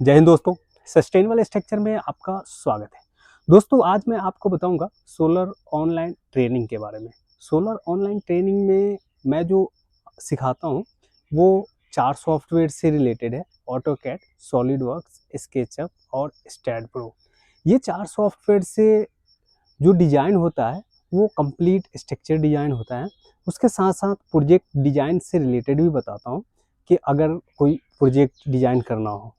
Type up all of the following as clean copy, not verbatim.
जय हिंद दोस्तों। Sustainable structure में आपका स्वागत है। दोस्तों आज मैं आपको बताऊंगा सोलर ऑनलाइन ट्रेनिंग के बारे में। सोलर ऑनलाइन ट्रेनिंग में मैं जो सिखाता हूं वो 4 सॉफ्टवेयर से रिलेटेड है। ऑटोकैड, सॉलिडवर्क्स, स्केचअप और स्टैड प्रो। ये 4 सॉफ्टवेयर से जो डिज़ाइन होता है वो कंप्लीट स्ट्रक्चर डिज़ाइन होता है। उसके साथ साथ प्रोजेक्ट डिज़ाइन से रिलेटेड भी बताता हूँ कि अगर कोई प्रोजेक्ट डिज़ाइन करना हो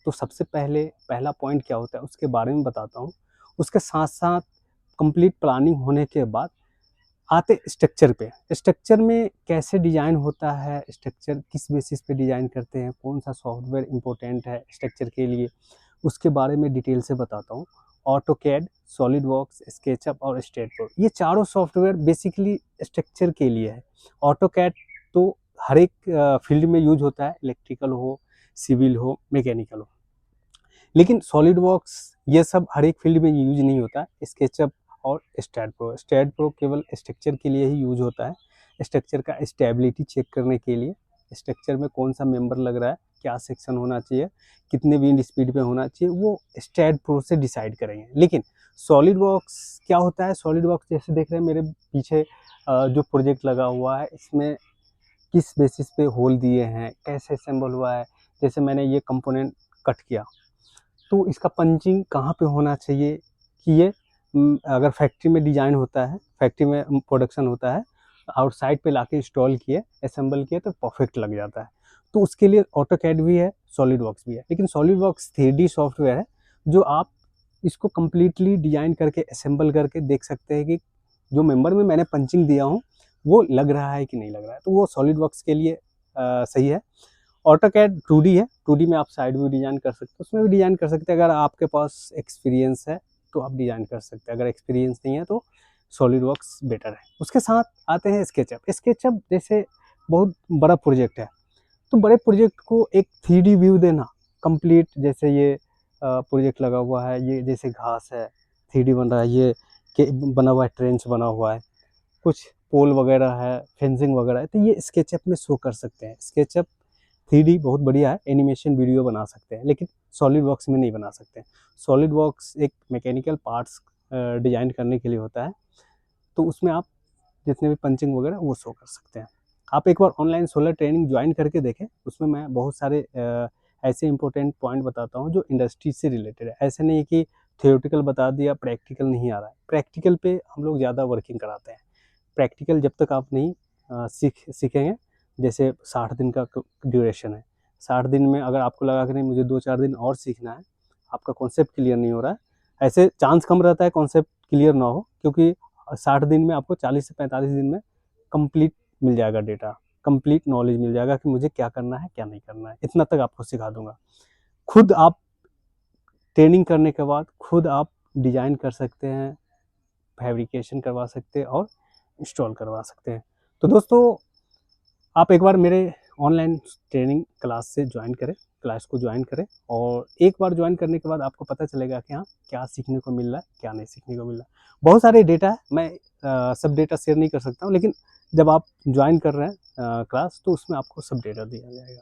तो सबसे पहले पहला पॉइंट क्या होता है उसके बारे में बताता हूँ। उसके साथ साथ कंप्लीट प्लानिंग होने के बाद आते स्ट्रक्चर पे। स्ट्रक्चर में कैसे डिज़ाइन होता है, स्ट्रक्चर किस बेसिस पे डिज़ाइन करते हैं, कौन सा सॉफ्टवेयर इम्पोर्टेंट है स्ट्रक्चर के लिए, उसके बारे में डिटेल से बताता हूँ। ऑटोकैड, सॉलिडवर्क्स, स्केचअप और स्ट्रेटफोर्ड, ये चारों सॉफ्टवेयर बेसिकली स्ट्रक्चर के लिए है। ऑटोकैड तो हर एक फील्ड में यूज होता है, इलेक्ट्रिकल हो, सिविल हो, मैकेनिकल हो। लेकिन सॉलिडवर्क्स ये सब हर एक फील्ड में यूज नहीं होता है। स्केचअप और स्टैड प्रो केवल स्ट्रक्चर के लिए ही यूज होता है। स्ट्रक्चर का स्टेबिलिटी चेक करने के लिए, स्ट्रक्चर में कौन सा मेंबर लग रहा है, क्या सेक्शन होना चाहिए, कितने विंड स्पीड पे होना चाहिए, वो स्टैड प्रो से डिसाइड करेंगे। लेकिन सॉलिडवर्क्स क्या होता है, सॉलिडवर्क्स जैसे देख रहे हैं मेरे पीछे जो प्रोजेक्ट लगा हुआ है, इसमें किस बेसिस पे होल दिए हैं, कैसे असेंबल हुआ है। जैसे मैंने ये कंपोनेंट कट किया तो इसका पंचिंग कहाँ पे होना चाहिए कि ये अगर फैक्ट्री में डिज़ाइन होता है, फैक्ट्री में प्रोडक्शन होता है, आउटसाइड पे लाके इंस्टॉल किए, असेंबल किए तो परफेक्ट लग जाता है। तो उसके लिए ऑटोकैड भी है, सॉलिडवर्क्स भी है। लेकिन सॉलिडवर्क्स 3D सॉफ्टवेयर है जो आप इसको कम्प्लीटली डिज़ाइन करके असेंबल करके देख सकते हैं कि जो मेंबर में मैंने पंचिंग दिया हूँ वो लग रहा है कि नहीं लग रहा है। तो वो सॉलिडवर्क्स के लिए सही है। ऑटोकैड 2D है, 2D में आप साइड व्यू डिज़ाइन कर सकते हो, उसमें भी डिज़ाइन कर सकते हैं। अगर आपके पास एक्सपीरियंस है तो आप डिज़ाइन कर सकते हैं, अगर एक्सपीरियंस नहीं है तो सॉलिडवर्क्स बेटर है। उसके साथ आते हैं स्केचअप। स्केचअप जैसे बहुत बड़ा प्रोजेक्ट है तो बड़े प्रोजेक्ट को एक 3D व्यू देना कंप्लीट, जैसे ये प्रोजेक्ट लगा हुआ है, ये जैसे घास है 3D बन रहा है, ये बना हुआ है, ट्रेंच बना हुआ है, कुछ पोल वगैरह है, फेंसिंग वगैरह है, तो ये स्केचअप में शो कर सकते हैं। स्केचअप 3D बहुत बढ़िया है, एनिमेशन वीडियो बना सकते हैं, लेकिन सॉलिडवर्क्स में नहीं बना सकते। सॉलिडवर्क्स एक मैकेनिकल पार्ट्स डिजाइन करने के लिए होता है, तो उसमें आप जितने भी पंचिंग वगैरह वो शो कर सकते हैं। आप एक बार ऑनलाइन सोलर ट्रेनिंग ज्वाइन करके देखें, उसमें मैं बहुत सारे ऐसे इंपॉर्टेंट पॉइंट बताता हूँ जो इंडस्ट्री से रिलेटेड है। ऐसे नहीं कि थियोरेटिकल बता दिया, प्रैक्टिकल नहीं आ रहा है। प्रैक्टिकल पे हम लोग ज़्यादा वर्किंग कराते हैं। प्रैक्टिकल जब तक आप नहीं सीखेंगे, जैसे 60 दिन का ड्यूरेशन है, 60 दिन में अगर आपको लगा कि नहीं मुझे 2-4 दिन और सीखना है, आपका कॉन्सेप्ट क्लियर नहीं हो रहा है, ऐसे चांस कम रहता है कॉन्सेप्ट क्लियर ना हो, क्योंकि 60 दिन में आपको 40 से 45 दिन में कंप्लीट मिल जाएगा डेटा, कंप्लीट नॉलेज मिल जाएगा कि मुझे क्या करना है क्या नहीं करना है। इतना तक आपको सिखा दूंगा। खुद आप ट्रेनिंग करने के बाद खुद आप डिज़ाइन कर सकते हैं, फैब्रिकेशन करवा सकते हैं और इंस्टॉल करवा सकते हैं। तो दोस्तों आप एक बार मेरे ऑनलाइन ट्रेनिंग क्लास से ज्वाइन करें, क्लास को ज्वाइन करें, और एक बार ज्वाइन करने के बाद आपको पता चलेगा कि हाँ क्या सीखने को मिल रहा है, क्या नहीं सीखने को मिल रहा है। बहुत सारे डेटा है, मैं सब डेटा शेयर नहीं कर सकता हूँ, लेकिन जब आप ज्वाइन कर रहे हैं क्लास तो उसमें आपको सब डेटा दिया जाएगा।